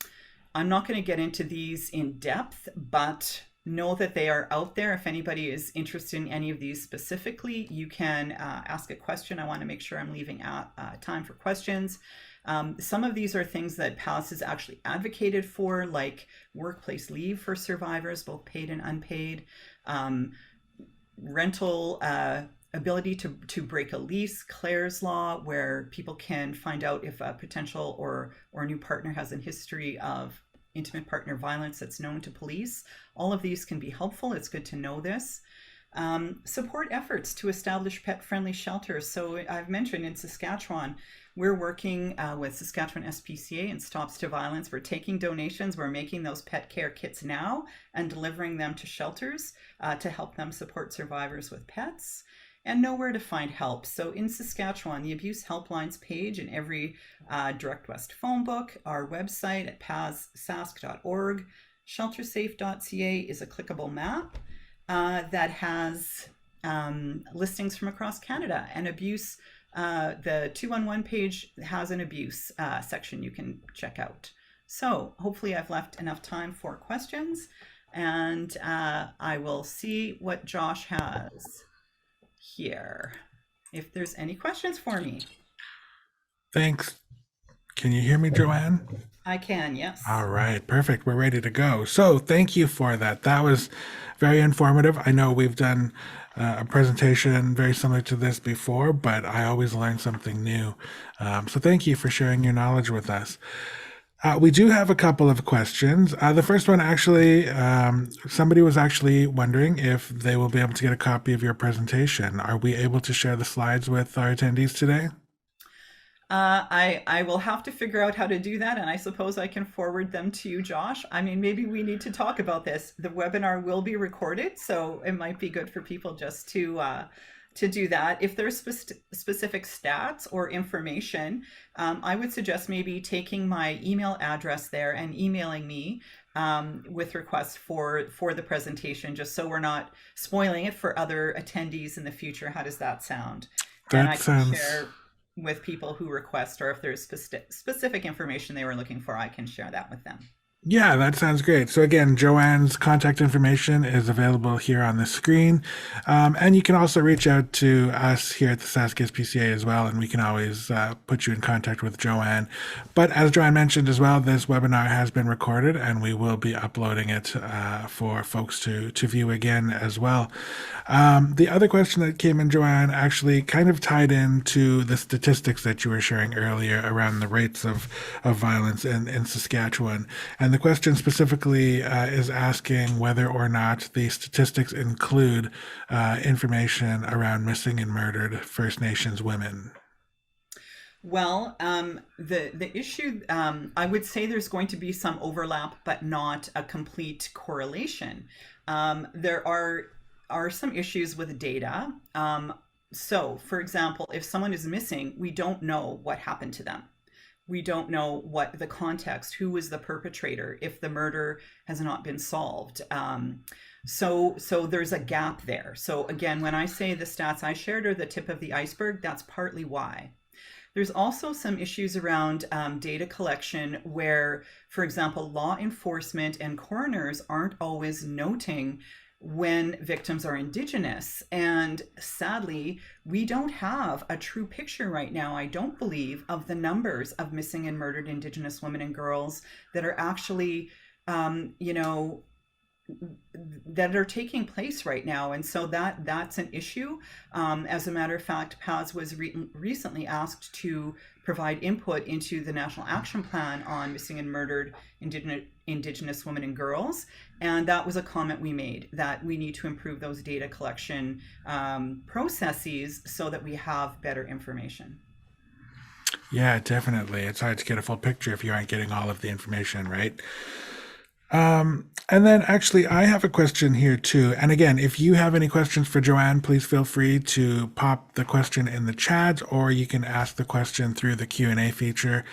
not going to get into these in depth, but know that they are out there. If anybody is interested in any of these specifically, you can ask a question. I want to make sure I'm leaving out time for questions. Some of these are things that PALS has actually advocated for, like workplace leave for survivors, both paid and unpaid, rental ability to break a lease, Clare's Law, where people can find out if a potential or new partner has a history of intimate partner violence that's known to police. All of these can be helpful. It's good to know this. Support efforts to establish pet-friendly shelters. So I've mentioned in Saskatchewan, we're working with Saskatchewan SPCA and Stops to Violence. We're taking donations. We're making those pet care kits now and delivering them to shelters to help them support survivors with pets. And know where to find help. So in Saskatchewan, the Abuse Helplines page in every Direct West phone book, our website at sask.org, sheltersafe.ca is a clickable map that has listings from across Canada. And abuse, the 211 page has an abuse section you can check out. So hopefully I've left enough time for questions, and I will see what Josh has here, if there's any questions for me. Thanks. Can you hear me, Joanne? I can, yes. All right, perfect. We're ready to go. So thank you for that. That was very informative. I know we've done a presentation very similar to this before, but I always learn something new. So thank you for sharing your knowledge with us. We do have a couple of questions. The first one, actually, somebody was actually wondering if they will be able to get a copy of your presentation. Are we able to share the slides with our attendees today? I will have to figure out how to do that, and I suppose I can forward them to you, Josh. I mean, maybe we need to talk about this. The webinar will be recorded, so it might be good for people just to do that. If there's specific stats or information, I would suggest maybe taking my email address there and emailing me with requests for the presentation, just so we're not spoiling it for other attendees in the future. How does that sound? And I can share with people who request, or if there's specific information they were looking for, I can share that with them. Yeah, that sounds great. So again, Joanne's contact information is available here on the screen. And you can also reach out to us here at the SaskSPCA as well, and we can always put you in contact with Joanne. But as Joanne mentioned as well, this webinar has been recorded, and we will be uploading it for folks to view again as well. The other question that came in, Joanne, actually kind of tied into the statistics that you were sharing earlier around the rates of violence in Saskatchewan. And the question specifically is asking whether or not the statistics include information around missing and murdered First Nations women. Well, the issue, I would say there's going to be some overlap, but not a complete correlation. There are some issues with data. So, for example, if someone is missing, we don't know what happened to them. We don't know what the context, who was the perpetrator, if the murder has not been solved. So there's a gap there. So again, when I say the stats I shared are the tip of the iceberg, that's partly why. There's also some issues around data collection where, for example, law enforcement and coroners aren't always noting when victims are Indigenous. And sadly, we don't have a true picture right now, I don't believe, of the numbers of missing and murdered Indigenous women and girls that are actually, that are taking place right now. And so that's an issue. As a matter of fact, PAS was recently asked to provide input into the National Action Plan on missing and murdered Indigenous women and girls. And that was a comment we made, that we need to improve those data collection processes so that we have better information. Yeah, definitely. It's hard to get a full picture if you aren't getting all of the information, right? And then actually, I have a question here too. And again, if you have any questions for Joanne, please feel free to pop the question in the chat, or you can ask the question through the Q&A feature.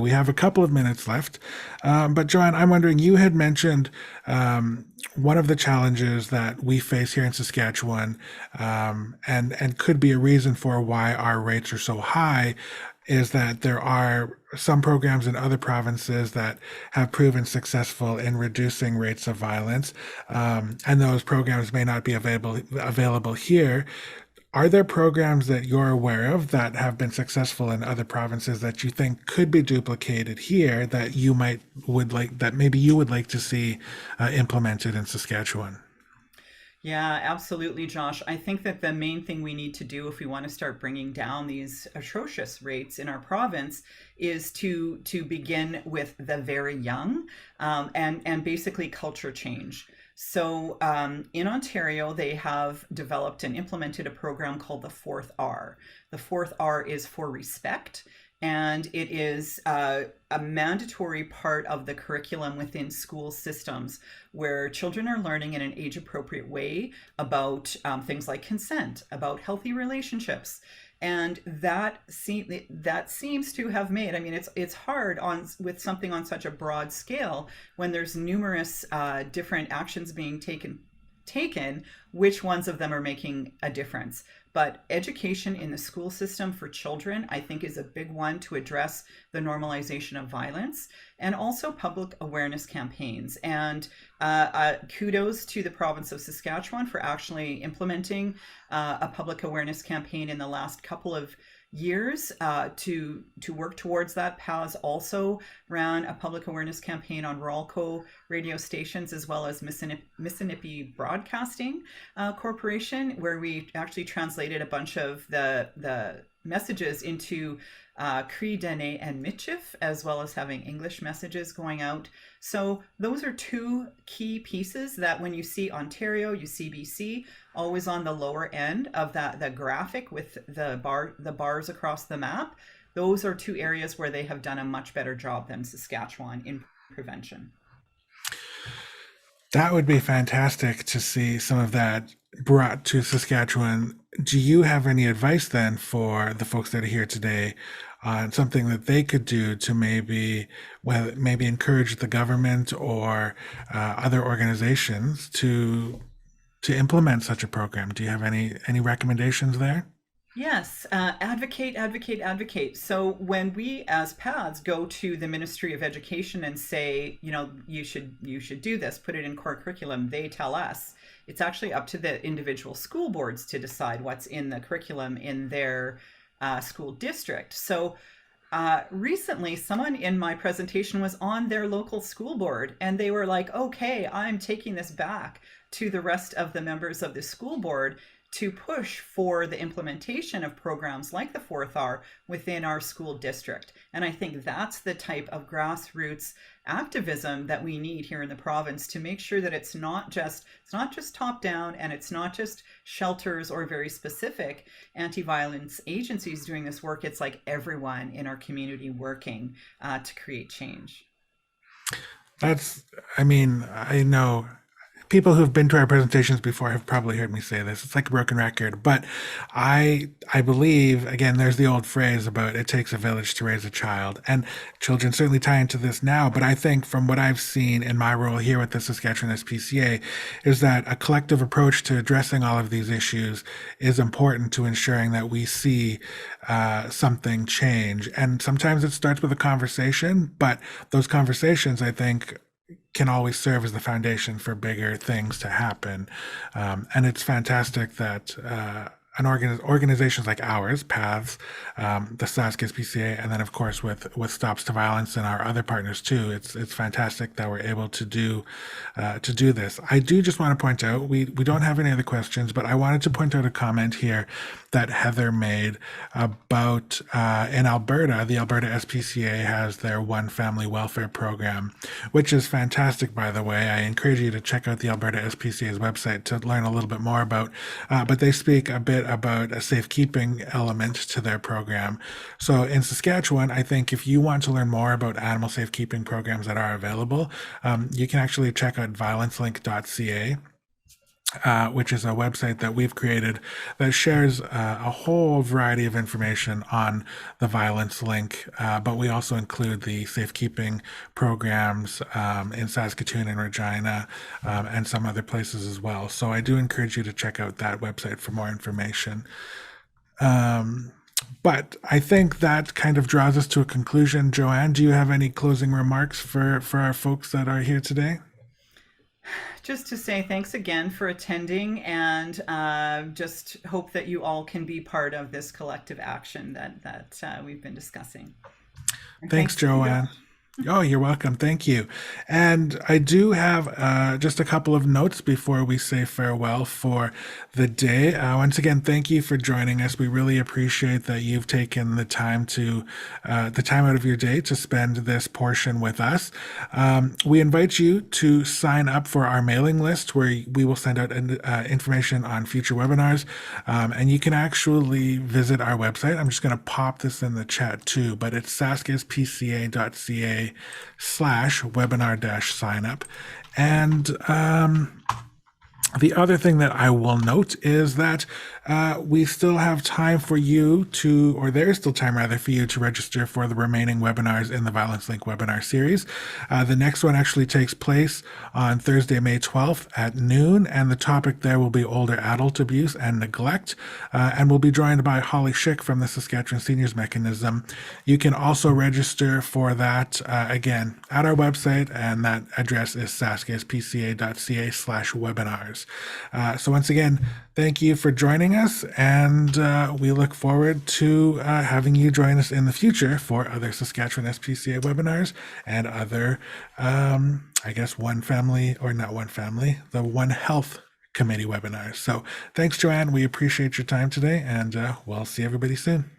We have a couple of minutes left. But Joanne, I'm wondering, you had mentioned one of the challenges that we face here in Saskatchewan, and could be a reason for why our rates are so high, is that there are some programs in other provinces that have proven successful in reducing rates of violence, and those programs may not be available here. Are there programs that you're aware of that have been successful in other provinces that you think could be duplicated here that you might would like that maybe you would like to see implemented in Saskatchewan? Yeah, absolutely, Josh. I think that the main thing we need to do if we want to start bringing down these atrocious rates in our province is to begin with the very young, and basically culture change. So in Ontario, they have developed and implemented a program called the fourth R. The fourth R is for respect, and it is a mandatory part of the curriculum within school systems where children are learning in an age appropriate way about things like consent, about healthy relationships. And that seems to have made. I mean, it's hard on with something on such a broad scale when there's numerous different actions being taken, which ones of them are making a difference. But education in the school system for children, I think, is a big one to address the normalization of violence, and also public awareness campaigns. And kudos to the province of Saskatchewan for actually implementing a public awareness campaign in the last couple of years to work towards that. PAS also ran a public awareness campaign on Rawlco radio stations, as well as Missinippi Broadcasting Corporation, where we actually translated a bunch of the messages into Cree, Dene, and Michif, as well as having English messages going out. So those are two key pieces that when you see Ontario, you see BC, always on the lower end of the graphic with the bars across the map. Those are two areas where they have done a much better job than Saskatchewan in prevention. That would be fantastic to see some of that brought to Saskatchewan. Do you have any advice then for the folks that are here today on something that they could do to maybe encourage the government or other organizations to implement such a program? Do you have any recommendations there? Yes, advocate, advocate, advocate. So when we as PADS go to the Ministry of Education and say, you should do this, put it in core curriculum, they tell us it's actually up to the individual school boards to decide what's in the curriculum in their school district. So recently, someone in my presentation was on their local school board, and they were like, okay, I'm taking this back to the rest of the members of the school board to push for the implementation of programs like the fourth R within our school district. And I think that's the type of grassroots activism that we need here in the province to make sure that it's not just top down, and it's not just shelters or very specific anti-violence agencies doing this work. It's like everyone in our community working to create change. I know people who've been to our presentations before have probably heard me say this. It's like a broken record, but I believe, again, there's the old phrase about it takes a village to raise a child, and children certainly tie into this now. But I think from what I've seen in my role here with the Saskatchewan SPCA is that a collective approach to addressing all of these issues is important to ensuring that we see something change. And sometimes it starts with a conversation, but those conversations, I think, can always serve as the foundation for bigger things to happen. And it's fantastic that organizations like ours, PATHS, the SaskSPCA, and then of course with Stops to Violence and our other partners too, it's fantastic that we're able to do this. I do just want to point out we don't have any other questions, but I wanted to point out a comment here that Heather made about in Alberta, the Alberta SPCA has their One Family Welfare Program, which is fantastic, by the way. I encourage you to check out the Alberta SPCA's website to learn a little bit more about, but they speak a bit about a safekeeping element to their program. So in Saskatchewan, I think if you want to learn more about animal safekeeping programs that are available, you can actually check out violencelink.ca. Which is a website that we've created that shares a whole variety of information on the violence link, but we also include the safekeeping programs in Saskatoon and Regina and some other places as well. So I do encourage you to check out that website for more information. But I think that kind of draws us to a conclusion. Joanne, do you have any closing remarks for our folks that are here today? Just to say thanks again for attending, and just hope that you all can be part of this collective action that we've been discussing. And Thanks, thanks again, Bill. Joanne. Oh, you're welcome. Thank you. And I do have just a couple of notes before we say farewell for the day. Once again, thank you for joining us. We really appreciate that you've taken the time out of your day to spend this portion with us. We invite you to sign up for our mailing list, where we will send out information on future webinars. And you can actually visit our website. I'm just going to pop this in the chat too, but it's saskspca.ca/webinar-signup. And the other thing that I will note is that we still have time for you to, or there is still time rather for you to register for the remaining webinars in the Violence Link webinar series. The next one actually takes place on Thursday, May 12th at noon, and the topic there will be older adult abuse and neglect, and we'll be joined by Holly Schick from the Saskatchewan Seniors Mechanism. You can also register for that, again, at our website, and that address is saskspca.ca/webinars. So once again, thank you for joining us, and we look forward to having you join us in the future for other Saskatchewan SPCA webinars and other, I guess, the One Health Committee webinars. So thanks, Joanne. We appreciate your time today, and we'll see everybody soon.